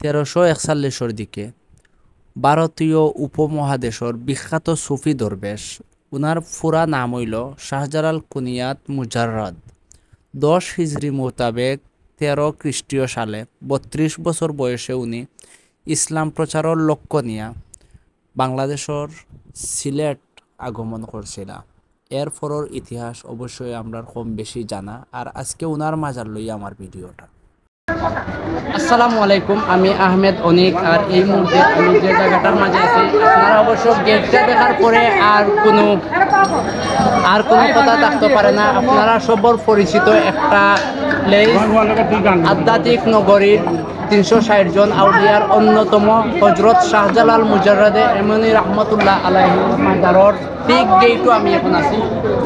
1341 দিকে ভারতীয় উপমহাদেশের বিখ্যাত সুফি দরবেশ, উনার পুরা নাম হইল শাহজালাল কুনিয়াত মুজাররদ। 10 হিজরি মোতাবেক 13 খ্রিস্টীয় সালে 32 বছর বয়সে উনি ইসলাম প্রচারের লক্ষ্য নিয়া বাংলাদেশের সিলেট আগমন করছিল। এরপরের ইতিহাস অবশ্যই আমরা কম বেশি জানা, আর আজকে উনার মাজার লইয়া আমার ভিডিওটা। আসসালামু আলাইকুম, আমি আহমেদ অনিক। আর এই মুহূর্তে আমি যে জায়গাটার মাঝে আছি, আপনারা অবশ্য গেটটা দেখার পরে আর কোনো কথা থাকতে পারে না। আপনারা সবর পরিচিত একটা প্লেস, আধ্যাত্মিক নগরীর 360 জন আউলিয়ার অন্যতম হজরত শাহজালাল মুজাররদে এমনি রহমতুল্লাহ আলাইহি মাজারর ঠিক গেটও আমি এখন আছি।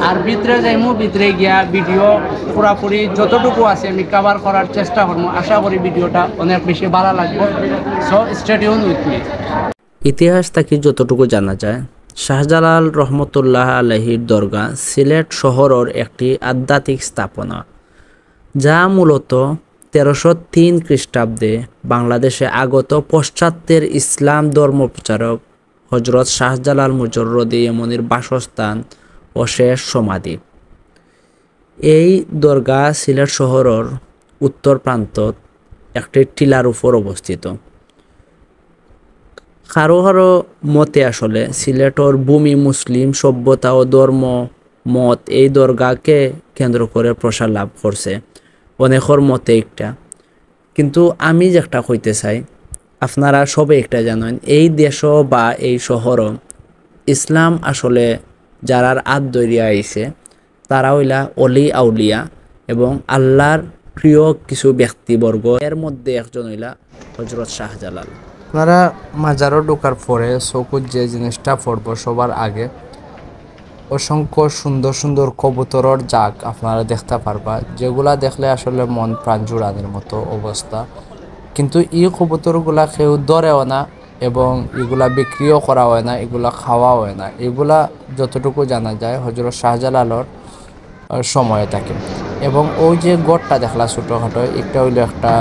আর ভিতরে যাইমু, ভিতরে গিয়া ভিডিও পুরাপুরি যতটুকু আছে আমি কভার করার চেষ্টা করবো। আশা করি ভিডিওটা অনেক বেশি ভালো লাগবে। So stay tune with me. ইতিহাস থেকে যতটুকু জানা যায়, শাহজালাল রহমতুল্লাহ আলাইহির দরগা সিলেট শহরের একটি আধ্যাত্মিক স্থাপনা, যা মূলত 1303 খ্রিস্টাব্দে বাংলাদেশে আগত পশ্চাত্যের ইসলাম ধর্ম প্রচারক হজরত শাহজালাল মুজাররদে এমনির বাসস্থান ও শেষ সমাধি। এই দরগা সিলেট শহরের উত্তর প্রান্তত একটি টিলার উপর অবস্থিত। কারো কারো মতে আসলে সিলেটর ভূমি মুসলিম সভ্যতা ও ধর্ম মত এই দরগাকে কেন্দ্র করে প্রসার লাভ করছে, অনেকের মতে একটা। কিন্তু আমি যেটা কইতে চাই, আপনারা সবে একটা জানেন, এই দেশ বা এই শহরও ইসলাম আসলে যারার আদ দরিয়া আইছে তারা হইলা অলি আউলিয়া এবং আল্লাহর প্রিয় কিছু ব্যক্তিবর্গ। এর মধ্যে একজন হইলা হজরত শাহজালাল। আপনারা মাজারও ঢোকার পরে চকুত যে জিনিসটা পড়ব সবার আগে, অসংখ্য সুন্দর সুন্দর কবুতরের জাগ আপনারা দেখতে পারবা, যেগুলা দেখলে আসলে মন প্রাণ জুড়ানোর মতো অবস্থা। কিন্তু এই কবুতরগুলা কেউ ধরেও না এবং এগুলা বিক্রিও করা হয় না, এগুলা খাওয়া হয় না। এগুলা যতটুকু জানা যায় হজরত শাহজালালর সময়ে থাকে। এবং ওই যে গড়টা দেখলা ছোটোখাটো, একটা হইলো একটা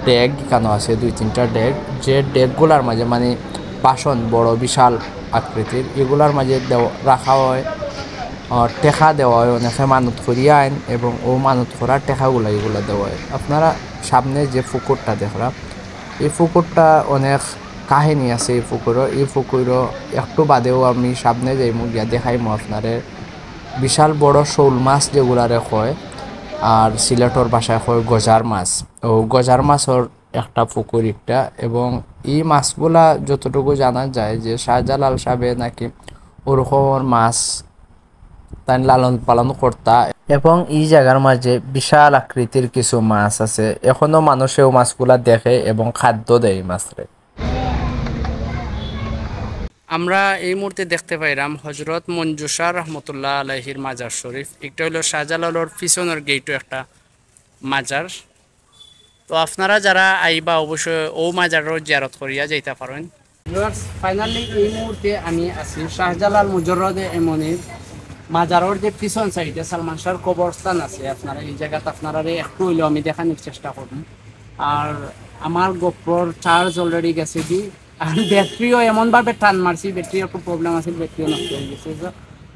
ডেগ, কেন আছে 2-3টা ডেগ, যে ডেগগুলার মাঝে মানে বাসন বড় বিশাল আকৃতির, এগুলার মাঝে রাখা হয়, টেকা দেওয়া হয়। অনেকে মানত করিয়া আইন এবং ও মানত করার টেকাগুলা এগুলো দেওয়া হয়। আপনারা সামনে যে পুকুরটা দেখলাম, এই পুকুরটা অনেক কাহিনী আছে। এই পুকুরও একটু বাদেও আমি সামনে যাইমু, গিয়া দেখাইমু আপনারে বিশাল বড় শোল মাছ যেগুলারে কয়, আর সিলেটর ভাষায় কয় গজার মাছ। ও গজার মাছের একটা পুকুর একটা। এবং এই মাছগুলা যতটুকু জানা যায় যে শাহজালাল সাহেব নাকি ওরকম মাছ তাই লালন পালন করতা। এবং এই জায়গার মাঝে বিশাল আকৃতির কিছু মাছ আছে, এখনো মানুষেও মাছগুলা দেখে এবং খাদ্য দেয় মাছরে। আমরা এই মুহূর্তে দেখতে পাইলাম হজরত মঞ্জুসা রহমতুল্লাহ আলাইহির মাজার শরীফ। একটা হইল শাহজালালর পিছনের গেটও একটা মাজার। তো আপনারা যারা আইবা অবশ্যই ও মাজারও জিয়ারত করিয়া যাইতে পারেন। ফাইনালি এই মুহূর্তে আমি আছি শাহজালাল মুজাররদে এমনির মাজারের যে পিছন সাইডে সালমান শাহর কবরস্থান আছে। আপনারা এই জায়গাতে আপনারা একটু হইলেও আমি দেখানোর চেষ্টা করব। আর আমার গোপ্রোর চার্জ অলরেডি গেছে কি, আর ব্যাটারিও এমনভাবে টান মারছি, ব্যাটারি একটু প্রবলেম আছে, ব্যাটারিও নষ্ট হয়ে গেছে।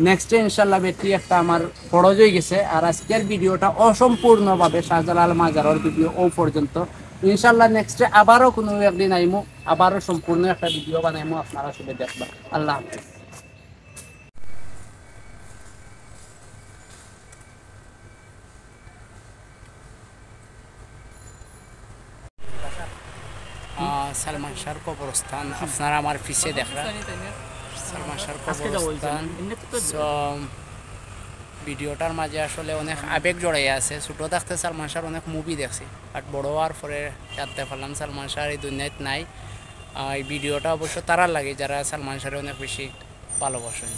নেক্সটে ইনশাল্লাহ ব্যাটারি একটা আমার খরচ হয়ে গেছে। আর আজকের ভিডিওটা অসম্পূর্ণভাবে শাহজালাল মাজারের ভিডিও ও পর্যন্ত। ইনশাল্লাহ নেক্সটে আবারও কোনো একদিন আইমু, আবারও সম্পূর্ণ একটা ভিডিও বানাইমু, আপনারা সবাই দেখবেন। আল্লাহ হাফেজ। সালমান শাহর কবরস্থান আপনারা আমার পিছে দেখরা, সালমান শাহর কবরস্থান। ভিডিওটার মাঝে আসলে অনেক আবেগ জড়াই আছে। ছোটো থাকতে সালমান শাহর অনেক মুভি দেখছি, আর বড় হওয়ার পরে জানতে পারলাম সালমান শাহর এই দুনিয়াত নাই। এই ভিডিওটা অবশ্য তারা লাগে যারা সালমান শাহর অনেক বেশি ভালোবাসেন।